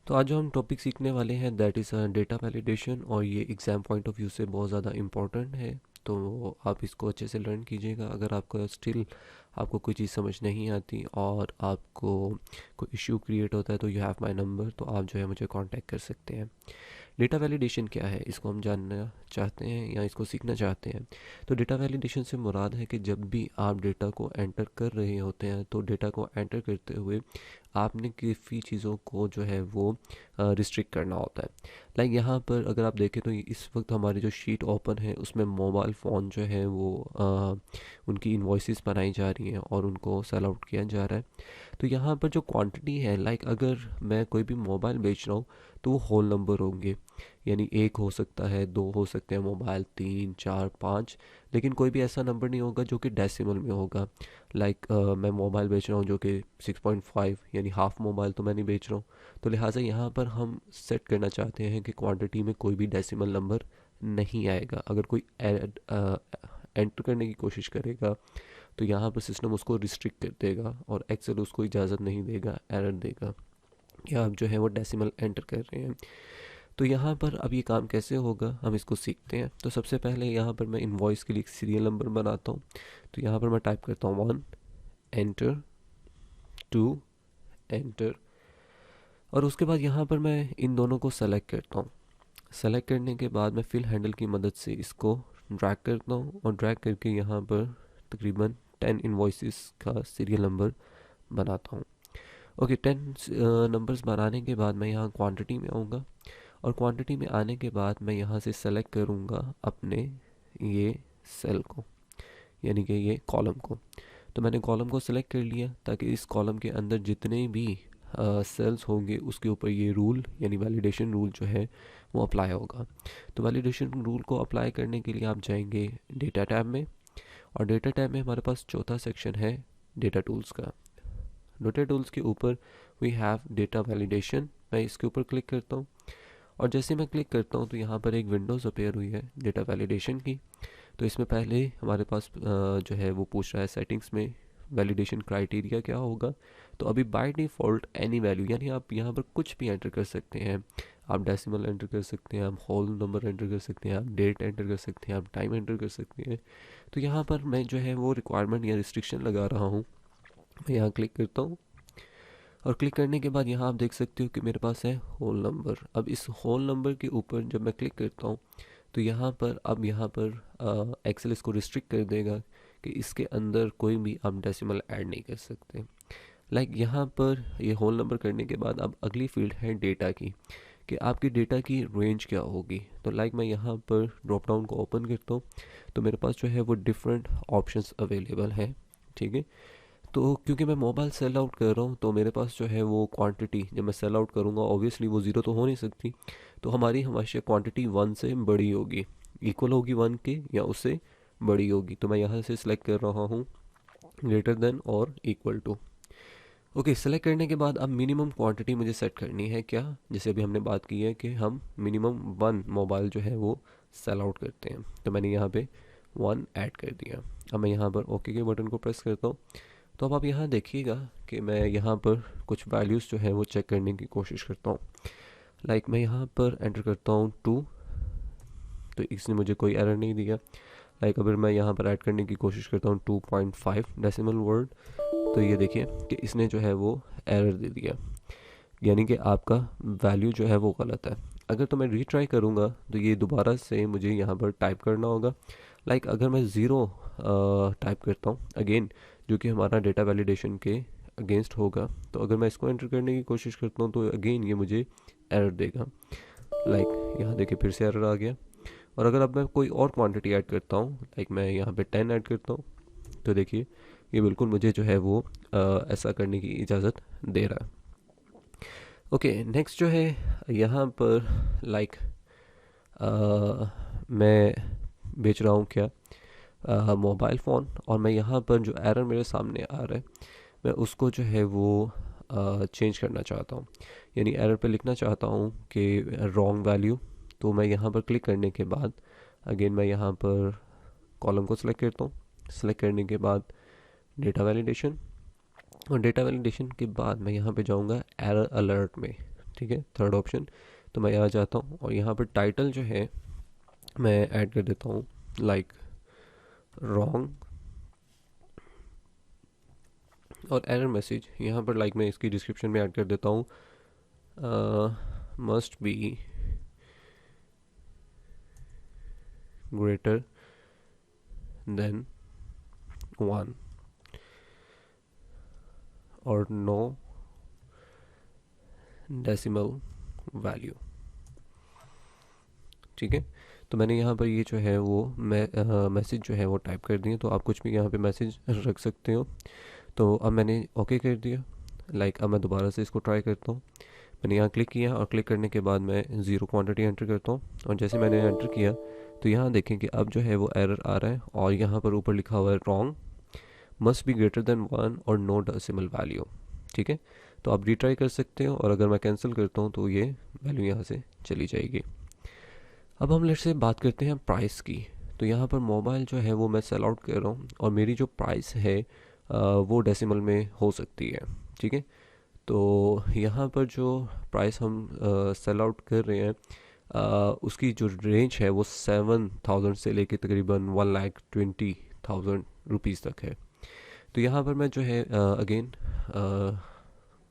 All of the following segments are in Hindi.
तो आज जो हम टॉपिक सीखने वाले हैं दैट इज़ डेटा वैलिडेशन, और ये एग्ज़ाम पॉइंट ऑफ व्यू से बहुत ज़्यादा इम्पोर्टेंट है। तो आप इसको अच्छे से लर्न कीजिएगा। अगर आपका स्टिल आपको कोई चीज़ समझ नहीं आती और आपको कोई इश्यू क्रिएट होता है तो यू हैव माय नंबर, तो आप जो है मुझे कांटेक्ट कर सकते हैं। डेटा वैलिडेशन क्या है, इसको हम जानना चाहते हैं या इसको सीखना चाहते हैं। तो डेटा वैलिडेशन से मुराद है कि जब भी आप डेटा को एंटर कर रहे होते हैं तो डेटा को एंटर करते हुए आपने किसी चीज़ों को जो है वो रिस्ट्रिक्ट करना होता है। लाइक यहाँ पर अगर आप देखें तो इस वक्त हमारी जो शीट ओपन है उसमें मोबाइल फ़ोन जो है वो उनकी इन्वॉइसेस बनाई जा रही हैं और उनको सेल आउट किया जा रहा है। तो यहाँ पर जो क्वांटिटी है, लाइक अगर मैं कोई भी मोबाइल बेच रहा हूँ तो वो होल नंबर होंगे। यानी एक हो सकता है, दो हो सकते हैं मोबाइल, तीन, चार, पाँच, लेकिन कोई भी ऐसा नंबर नहीं होगा जो कि डेसिमल में होगा। लाइक मैं मोबाइल बेच रहा हूँ जो कि 6.5, यानी हाफ मोबाइल तो मैं नहीं बेच रहा हूँ। तो लिहाजा यहाँ पर हम सेट करना चाहते हैं कि क्वांटिटी में कोई भी डेसिमल नंबर नहीं आएगा। अगर कोई एंटर करने की कोशिश करेगा तो यहाँ पर सिस्टम उसको रिस्ट्रिक्ट कर देगा और एक्सेल उसको इजाज़त नहीं देगा, एरर देगा कि आप जो है वो डेसिमल एंटर कर रहे हैं। तो यहाँ पर अब ये काम कैसे होगा हम इसको सीखते हैं। तो सबसे पहले यहाँ पर मैं इनवॉइस के लिए एक सीरियल नंबर बनाता हूँ। तो यहाँ पर मैं टाइप करता हूँ 1, एंटर, 2, एंटर, और उसके बाद यहाँ पर मैं इन दोनों को सेलेक्ट करता हूँ। सेलेक्ट करने के बाद मैं फिल हैंडल की मदद से इसको ड्रैग करता हूँ और ड्रैग करके यहाँ पर तकरीबन 10 इन्वॉइसेस का सीरियल नंबर बनाता हूँ। ओके, 10 नंबर्स बनाने के बाद मैं यहाँ क्वांटिटी में आऊँगा, और क्वांटिटी में आने के बाद मैं यहाँ से सेलेक्ट करूँगा अपने ये सेल को, यानी कि ये कॉलम को। तो मैंने कॉलम को सिलेक्ट कर लिया ताकि इस कॉलम के अंदर जितने भी सेल्स होंगे उसके ऊपर ये रूल यानी वैलिडेशन रूल जो है वो अप्लाई होगा। तो वैलिडेशन रूल को अप्लाई करने के लिए आप जाएंगे डेटा टैब में, और डेटा टैब में हमारे पास चौथा सेक्शन है डेटा टूल्स का। डेटा टूल्स के ऊपर वी हैव डेटा वैलिडेशन। मैं इसके ऊपर क्लिक करता हूँ, और जैसे मैं क्लिक करता हूँ तो यहाँ पर एक विंडोज़ अपेयर हुई है डेटा वैलिडेशन की। तो इसमें पहले हमारे पास जो है वो पूछ रहा है सेटिंग्स में वैलिडेशन क्राइटेरिया क्या होगा। तो अभी बाय डिफ़ॉल्ट एनी वैल्यू, यानी आप यहाँ पर कुछ भी एंटर कर सकते हैं। आप डेसिमल एंटर कर सकते हैं, आप होल नंबर एंटर कर सकते हैं, आप डेट एंटर कर सकते हैं, आप टाइम एंटर कर सकते हैं। तो यहाँ पर मैं जो है वो रिक्वायरमेंट या रिस्ट्रिक्शन लगा रहा हूँ। मैं यहाँ क्लिक करता हूँ, और क्लिक करने के बाद यहाँ आप देख सकते हो कि मेरे पास है होल नंबर। अब इस होल नंबर के ऊपर जब मैं क्लिक करता हूँ तो यहाँ पर अब यहाँ पर एक्सेल इसको रिस्ट्रिक्ट कर देगा कि इसके अंदर कोई भी आप डेसिमल ऐड नहीं कर सकते। लाइक यहाँ पर ये होल नंबर करने के बाद अब अगली फील्ड है डेटा की, कि आपकी डेटा की रेंज क्या होगी। तो लाइक मैं यहाँ पर ड्रॉप डाउन को ओपन करता हूँ तो मेरे पास जो है वो डिफरेंट ऑप्शंस अवेलेबल हैं। ठीक है, तो क्योंकि मैं मोबाइल सेल आउट कर रहा हूँ तो मेरे पास जो है वो क्वांटिटी जब मैं सेल आउट करूँगा ऑब्वियसली वो ज़ीरो तो हो नहीं सकती। तो हमारी हमेशा क्वांटिटी 1 से बड़ी होगी, इक्वल होगी 1 के या उससे बड़ी होगी। तो मैं यहाँ से सिलेक्ट कर रहा हूँ ग्रेटर देन और इक्वल टू। ओके, सेलेक्ट करने के बाद अब मिनिमम क्वांटिटी मुझे सेट करनी है क्या, जैसे अभी हमने बात की है कि हम मिनिमम 1 मोबाइल जो है वो सेल आउट करते हैं। तो मैंने यहाँ पे 1 ऐड कर दिया। अब मैं यहाँ पर ओके के बटन को प्रेस करता हूँ। तो अब आप यहाँ देखिएगा कि मैं यहाँ पर कुछ वैल्यूज़ जो है वो चेक करने की कोशिश करता हूँ। लाइक मैं यहाँ पर एंटर करता हूँ 2, तो इसने मुझे कोई एरर नहीं दिया। लाइक अगर मैं यहाँ पर ऐड करने की कोशिश करता हूँ 2.5 डेसिमल वर्ड, तो ये देखिए कि इसने जो है वो एरर दे दिया, यानी कि आपका वैल्यू जो है वो गलत है। अगर तो मैं रीट्राई करूँगा तो ये दोबारा से मुझे यहाँ पर टाइप करना होगा। लाइक अगर मैं ज़ीरो टाइप करता हूँ अगेन, जो कि हमारा डेटा वैलिडेशन के अगेंस्ट होगा, तो अगर मैं इसको एंटर करने की कोशिश करता हूँ तो अगेन ये मुझे एरर देगा। लाइक यहाँ देखिए फिर से एरर आ गया। और अगर अब मैं कोई और क्वांटिटी ऐड करता हूँ, लाइक मैं यहाँ पे 10 ऐड करता हूँ, तो देखिए ये बिल्कुल मुझे जो है वो ऐसा करने की इजाज़त दे रहा है। ओके, नेक्स्ट जो है यहाँ पर लाइक मैं बेच रहा हूँ क्या, मोबाइल फ़ोन, और मैं यहाँ पर जो एरर मेरे सामने आ रहा है मैं उसको जो है वो चेंज करना चाहता हूँ। यानी एरर पे लिखना चाहता हूँ कि रॉन्ग वैल्यू। तो मैं यहाँ पर क्लिक करने के बाद अगेन मैं यहाँ पर कॉलम को सिलेक्ट करता हूँ। सिलेक्ट करने के बाद डेटा वैलिडेशन, और डेटा वैलिडेशन के बाद मैं यहाँ पे जाऊँगा एरर अलर्ट में। ठीक है, थर्ड ऑप्शन। तो मैं यहाँ जाता हूँ और यहाँ पर टाइटल जो है मैं ऐड कर देता हूँ लाइक रॉन्ग, और एरर मैसेज यहाँ पर लाइक मैं इसकी डिस्क्रिप्शन में ऐड कर देता हूँ मस्ट बी ग्रेटर देन 1 और नो डेसिमल वैल्यू। ठीक है, तो मैंने यहाँ पर ये जो है वो मैसेज जो है वो टाइप कर दिए। तो आप कुछ भी यहाँ पे मैसेज रख सकते हो। तो अब मैंने ओके कर दिया। लाइक अब मैं दोबारा से इसको ट्राई करता हूँ। मैंने यहाँ क्लिक किया और क्लिक करने के बाद मैं ज़ीरो क्वांटिटी एंटर करता हूँ, और जैसे मैंने एंटर किया तो यहाँ देखें कि अब जो है वो एरर आ रहा है, और यहाँ पर ऊपर लिखा हुआ है wrong, must be greater than 1 और नो डेसिमल वैल्यू। ठीक है, तो आप रीट्राई कर सकते हो, और अगर मैं कैंसिल करता हूँ तो ये वैल्यू यहाँ से चली जाएगी। अब हम लेट से बात करते हैं प्राइस की। तो यहाँ पर मोबाइल जो है वो मैं सेल आउट कर रहा हूँ, और मेरी जो प्राइस है वो डेसिमल में हो सकती है। ठीक है, तो यहाँ पर जो प्राइस हम सेल आउट कर रहे हैं उसकी जो रेंज है वो 7,000 से लेके तकरीबन 1,20,000 रुपीज़ तक है। तो यहाँ पर मैं जो है अगेन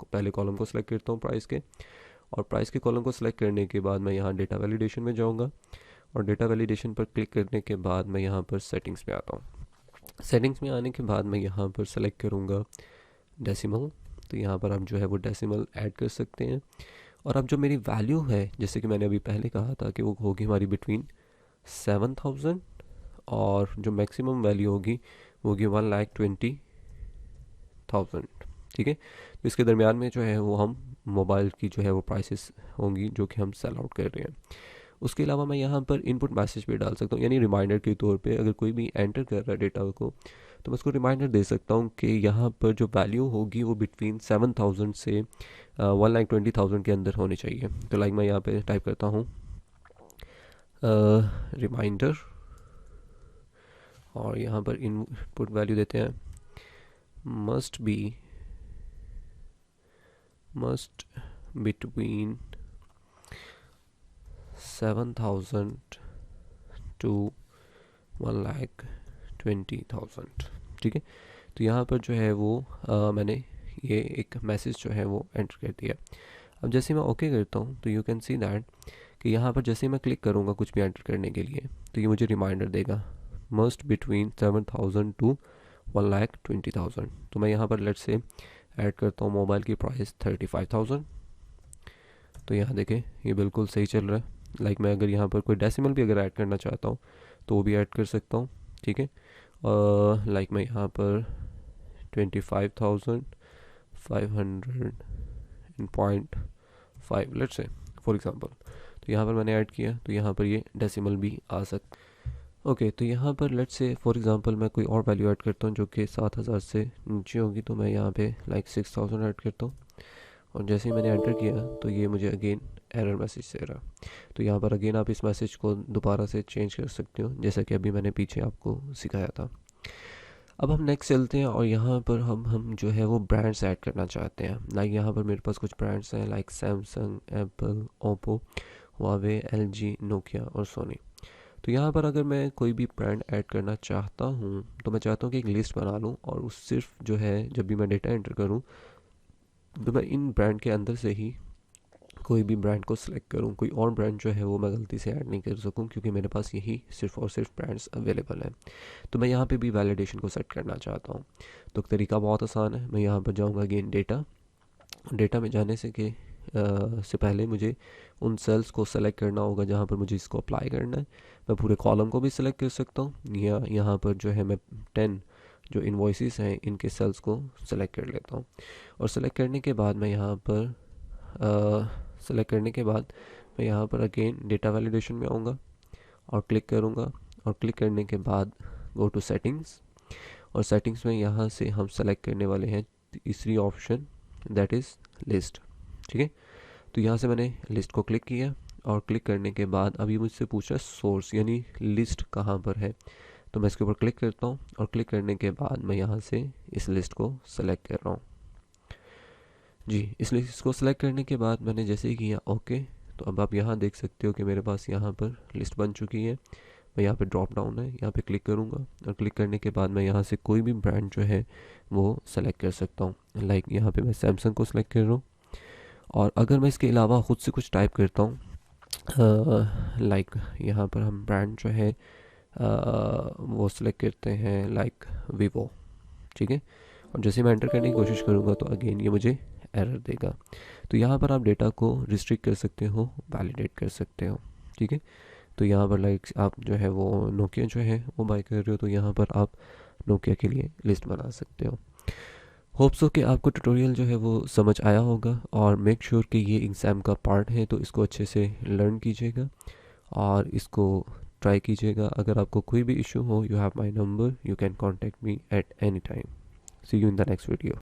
पहले कॉलम को सिलेक्ट करता हूँ प्राइस के, और प्राइस के कॉलम को सिलेक्ट करने के बाद मैं यहाँ डेटा वैलिडेशन में जाऊँगा, और डेटा वैलिडेशन पर क्लिक करने के बाद मैं यहाँ पर सेटिंग्स में आता हूँ। सेटिंग्स में आने के बाद मैं यहाँ पर सेलेक्ट करूँगा डेसिमल। तो यहाँ पर आप जो है वो डेसिमल ऐड कर सकते हैं, और अब जो मेरी वैल्यू है जैसे कि मैंने अभी पहले कहा था कि वो होगी हमारी बिटवीन 7,000, और जो मैक्सिमम वैल्यू होगी वो होगी 1,20,000। ठीक है, तो इसके दरमियान में जो है वो हम मोबाइल की जो है वो प्राइसेस होंगी जो कि हम सेल आउट कर रहे हैं। उसके अलावा मैं यहाँ पर इनपुट मैसेज भी डाल सकता हूँ, यानी रिमाइंडर के तौर पे अगर कोई भी एंटर कर रहा है डेटा को, तो मैं उसको रिमाइंडर दे सकता हूँ कि यहाँ पर जो वैल्यू होगी वो बिटवीन 7,000 से 1,20,000 के अंदर होनी चाहिए। तो लाइक मैं यहाँ पे टाइप करता हूँ रिमाइंडर, और यहाँ पर इनपुट वैल्यू देते हैं मस्ट बिटवीन 7,000 टू 1,20,000। ठीक है, तो यहाँ पर जो है वो मैंने ये एक मैसेज जो है वो एंटर कर दिया। अब जैसे मैं ओके करता हूँ तो यू कैन सी दैट कि यहाँ पर जैसे मैं क्लिक करूँगा कुछ भी एंटर करने के लिए तो ये मुझे रिमाइंडर देगा मस्ट बिटवीन 7,000 टू 1,20,000। तो मैं यहाँ पर लेट से ऐड करता हूँ मोबाइल की प्राइस 35,000। तो यहाँ देखें ये बिल्कुल सही चल रहा है। लाइक मैं अगर यहाँ पर कोई डेसिमल भी अगर ऐड करना चाहता हूँ तो वो भी ऐड कर सकता हूँ। ठीक है, लाइक मैं यहाँ पर 25,500.5 लेट्स से फॉर एग्जांपल, तो यहाँ पर मैंने ऐड किया तो यहाँ पर ये डेसिमल भी आ सकता। ओके, तो यहाँ पर लेट्स से फॉर एग्जांपल मैं कोई और वैल्यू ऐड करता हूँ जो कि 7,000 से नीचे होगी, तो मैं यहाँ पे लाइक 6,000 ऐड करता हूँ, और जैसे ही मैंने एंटर किया तो ये मुझे अगेन एरर मैसेज दे रहा। तो यहाँ पर अगेन आप इस मैसेज को दोबारा से चेंज कर सकते हो जैसा कि अभी मैंने पीछे आपको सिखाया था। अब हम नेक्स्ट चलते हैं, और यहाँ पर हम जो है वो ब्रांड्स ऐड करना चाहते हैं। लाइक यहाँ पर मेरे पास कुछ ब्रांड्स हैं like Samsung, Apple, Oppo, Huawei, LG, Nokia और सोनी। तो यहाँ पर अगर मैं कोई भी ब्रांड ऐड करना चाहता हूँ तो मैं चाहता हूँ कि एक लिस्ट बना लूँ, और उस सिर्फ जो है जब भी मैं डेटा एंटर करूँ तो मैं इन ब्रांड के अंदर से ही कोई भी ब्रांड को सिलेक्ट करूँ। कोई और ब्रांड जो है वो मैं गलती से ऐड नहीं कर सकूँ क्योंकि मेरे पास यही सिर्फ और सिर्फ ब्रांड्स अवेलेबल हैं। तो मैं यहाँ पे भी वैलिडेशन को सेट करना चाहता हूँ। तो तरीका बहुत आसान है। मैं यहाँ पर जाऊँगा अगेन डेटा में जाने से पहले मुझे उन सेल्स को सेलेक्ट करना होगा जहाँ पर मुझे इसको अप्लाई करना है। मैं पूरे कॉलम को भी सिलेक्ट कर सकता हूँ, या यहाँ पर जो है मैं 10 जो इन्वॉइसेस हैं इनके सेल्स को सिलेक्ट कर लेता हूँ। और सेलेक्ट करने के बाद मैं यहाँ पर अगेन डेटा वैलिडेशन में आऊँगा और क्लिक करूँगा, और क्लिक करने के बाद गो टू सेटिंग्स, और सेटिंग्स में यहाँ से हम सेलेक्ट करने वाले हैं तीसरी ऑप्शन दैट इज़ लिस्ट। ठीक है, तो यहाँ से मैंने लिस्ट को क्लिक किया, और क्लिक करने के बाद अभी मुझसे पूछ रहा है सोर्स यानी लिस्ट कहाँ पर है। तो मैं इसके ऊपर क्लिक करता हूँ, और क्लिक करने के बाद मैं यहाँ से इस लिस्ट को सेलेक्ट कर रहा हूँ। जी, इसलिए इसको सेलेक्ट करने के बाद मैंने जैसे ही किया ओके, तो अब आप यहाँ देख सकते हो कि मेरे पास यहाँ पर लिस्ट बन चुकी है। मैं यहाँ पे ड्रॉप डाउन है, यहाँ पे क्लिक करूँगा और क्लिक करने के बाद मैं यहाँ से कोई भी ब्रांड जो है वो सेलेक्ट कर सकता हूँ। लाइक यहाँ पे मैं सैमसंग को सेलेक्ट कर रहा हूँ। और अगर मैं इसके अलावा खुद से कुछ टाइप करता हूँ, लाइक यहाँ पर हम ब्रांड जो है वो सिलेक्ट करते हैं, लाइक वीवो, ठीक है। और जैसे मैं एंटर करने की कोशिश करूँगा तो अगेन ये मुझे एरर देगा। तो यहाँ पर आप डेटा को रिस्ट्रिक्ट कर सकते हो, वैलिडेट कर सकते हो, ठीक है। तो यहाँ पर लाइक आप जो है वो नोकिया जो है वो बाय कर रहे हो, तो यहाँ पर आप नोकिया के लिए लिस्ट बना सकते हो। होप्स हो कि आपको ट्यूटोरियल जो है वो समझ आया होगा, और मेक श्योर कि ये एग्ज़ाम का पार्ट है तो इसको अच्छे से लर्न कीजिएगा और इसको ट्राई कीजिएगा। अगर आपको कोई भी इशू हो, you have my number, you can contact me at any time. See you in the next video.